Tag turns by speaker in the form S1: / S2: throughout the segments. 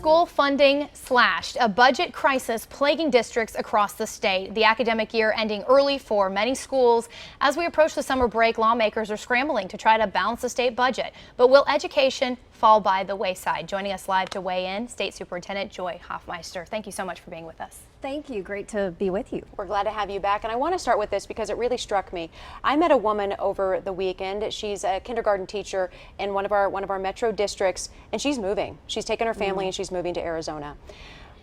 S1: School funding slashed, a budget crisis plaguing districts across the state. The academic year ending early for many schools. As we approach the summer break, lawmakers are scrambling to try to balance the state budget. But will education fall by the wayside? Joining us live to weigh in, State Superintendent Joy Hoffmeister. Thank you so much for being with us.
S2: Thank you. Great to be with you.
S3: We're glad to have you back. And I want to start with this because it really struck me. I met a woman over the weekend. She's a kindergarten teacher in one of our metro districts, and she's moving. She's taken her family and she's moving to Arizona.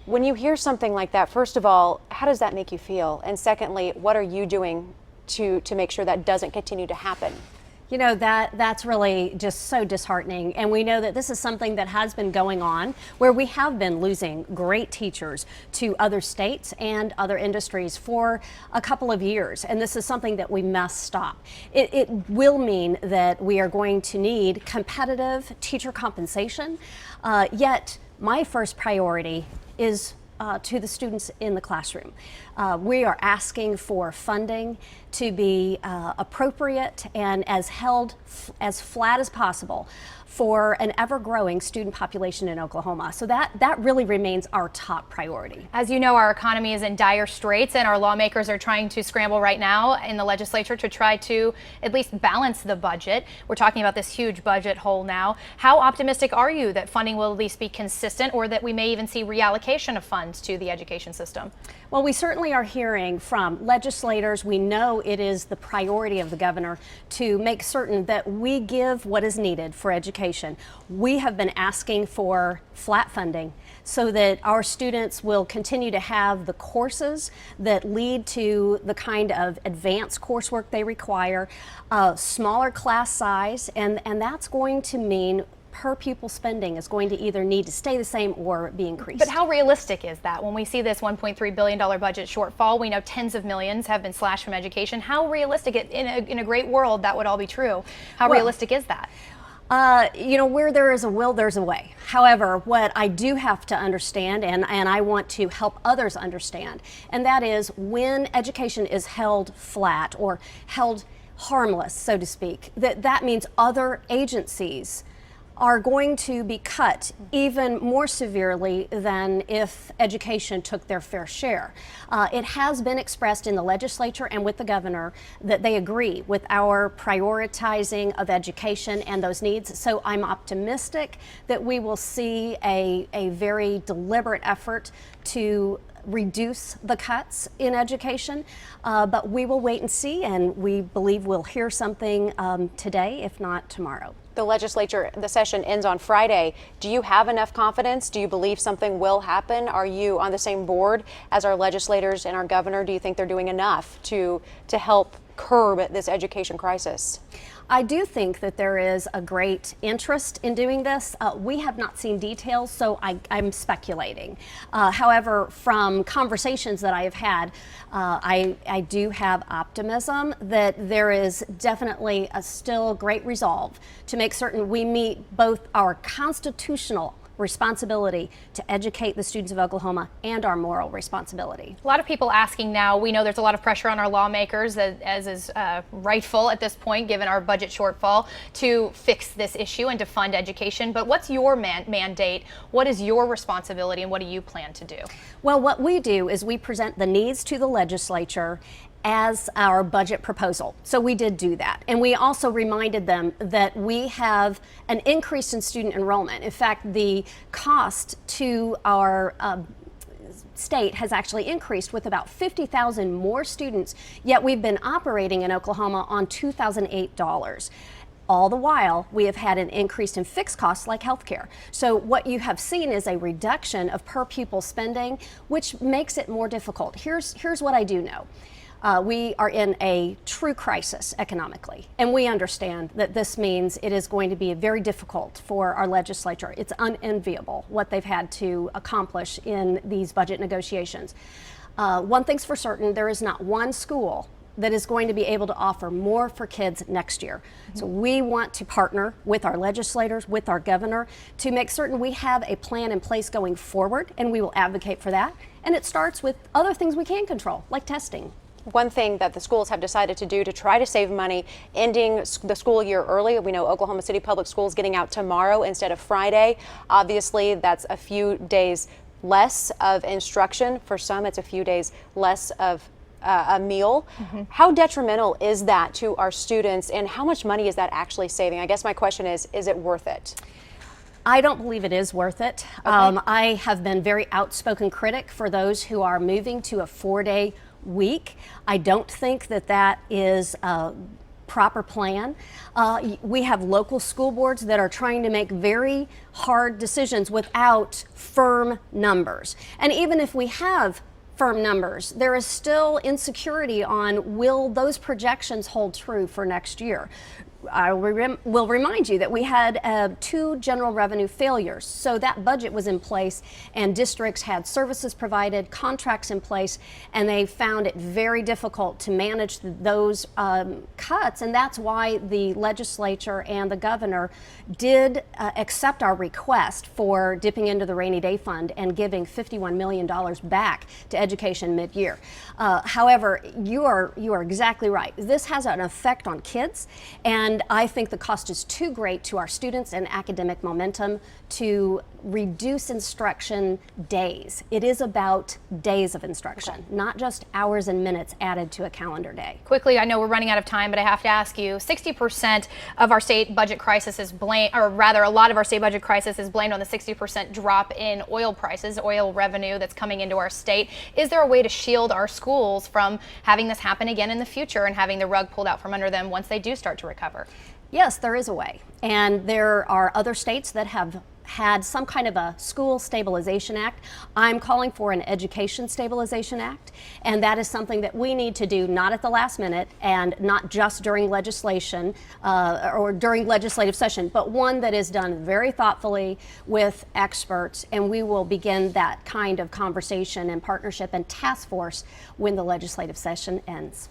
S3: When you hear something like that, first of all, how does that make you feel? And secondly, what are you doing to make sure that doesn't continue to happen?
S2: You know, that's really just so disheartening. And we know that this is something that has been going on where we have been losing great teachers to other states and other industries for a couple of years. And this is something that we must stop. It will mean that we are going to need competitive teacher compensation. Yet my first priority is to the students in the classroom. We are asking for funding to be appropriate and as flat as possible for an ever-growing student population in Oklahoma. So that really remains our top priority.
S1: As you know, our economy is in dire straits, and our lawmakers are trying to scramble right now in the legislature to try to at least balance the budget. We're talking about this huge budget hole now. How optimistic are you that funding will at least be consistent, or that we may even see reallocation of funds to the education system?
S2: Well, we certainly are hearing from legislators. We know it is the priority of the governor to make certain that we give what is needed for education. We have been asking for flat funding so that our students will continue to have the courses that lead to the kind of advanced coursework they require, smaller class size, and that's going to mean per pupil spending is going to either need to stay the same or be increased.
S1: But how realistic is that? When we see this $1.3 billion budget shortfall, we know tens of millions have been slashed from education. How realistic, in a great world, that would all be true? How realistic is that?
S2: You know, where there is a will, there's a way. However, what I do have to understand, and I want to help others understand, and that is when education is held flat or held harmless, so to speak, that means other agencies are going to be cut even more severely than if education took their fair share. It has been expressed in the legislature and with the governor that they agree with our prioritizing of education and those needs. So I'm optimistic that we will see a very deliberate effort to reduce the cuts in education, but we will wait and see, and we believe we'll hear something today, if not tomorrow.
S3: The legislature, the session ends on Friday. Do you have enough confidence? Do you believe something will happen? Are you on the same board as our legislators and our governor? Do you think they're doing enough to help curb this education crisis?
S2: I do think that there is a great interest in doing this. We have not seen details, so I'm speculating. However, from conversations that I have had, I do have optimism that there is definitely still great resolve to make certain we meet both our constitutional responsibility to educate the students of Oklahoma and our moral responsibility.
S1: A lot of people asking now, we know there's a lot of pressure on our lawmakers, as is rightful at this point, given our budget shortfall, to fix this issue and to fund education. But what's your mandate? What is your responsibility, and what do you plan to do?
S2: Well, what we do is we present the needs to the legislature as our budget proposal. So we did do that. And we also reminded them that we have an increase in student enrollment. In fact, the cost to our state has actually increased with about 50,000 more students, yet we've been operating in Oklahoma on $2,008. All the while, we have had an increase in fixed costs like healthcare. So what you have seen is a reduction of per pupil spending, which makes it more difficult. Here's what I do know. We are in a true crisis economically, and we understand that this means it is going to be very difficult for our legislature. It's unenviable what they've had to accomplish in these budget negotiations. One thing's for certain, there is not one school that is going to be able to offer more for kids next year. So we want to partner with our legislators, with our governor, to make certain we have a plan in place going forward, and we will advocate for that. And it starts with other things we can control, like testing.
S3: one thing that the schools have decided to do to try to save money, ending the school year early. We know Oklahoma City Public Schools getting out tomorrow instead of Friday. Obviously, that's a few days less of instruction. For some, it's a few days less of a meal. How detrimental is that to our students, and how much money is that actually saving? I guess my question is it worth it?
S2: I don't believe it is worth it. I have been very outspoken critic for those who are moving to a 4-day week. I don't think that that is a proper plan. We have local school boards that are trying to make very hard decisions without firm numbers. And even if we have firm numbers, there is still insecurity on will those projections hold true for next year. I will remind you that we had 2 general revenue failures. So that budget was in place and districts had services provided, contracts in place, and they found it very difficult to manage those cuts. And that's why the legislature and the governor did accept our request for dipping into the rainy day fund and giving $51 million back to education mid-year. However, you are exactly right. This has an effect on kids, and I think the cost is too great to our students and academic momentum to reduce instruction days. It is about days of instruction, not just hours and minutes added to a calendar day.
S1: Quickly, I know we're running out of time, but I have to ask you, 60% of our state budget crisis is blamed, or rather a lot of our state budget crisis is blamed on the 60% drop in oil prices, oil revenue that's coming into our state. Is there a way to shield our schools from having this happen again in the future and having the rug pulled out from under them once they do start to recover?
S2: Yes, there is a way. And there are other states that have had some kind of a school stabilization act. I'm calling for an education stabilization act, and that is something that we need to do not at the last minute and not just during legislation or during legislative session, but one that is done very thoughtfully with experts, and we will begin that kind of conversation and partnership and task force when the legislative session ends.